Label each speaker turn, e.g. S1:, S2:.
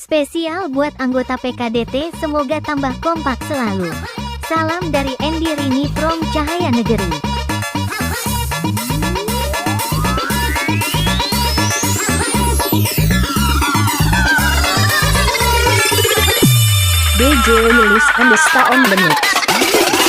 S1: Spesial buat anggota PKDT, semoga tambah kompak selalu. Salam dari Andy Rini from Cahaya Negeri.
S2: DJ Lilis _ on the mix.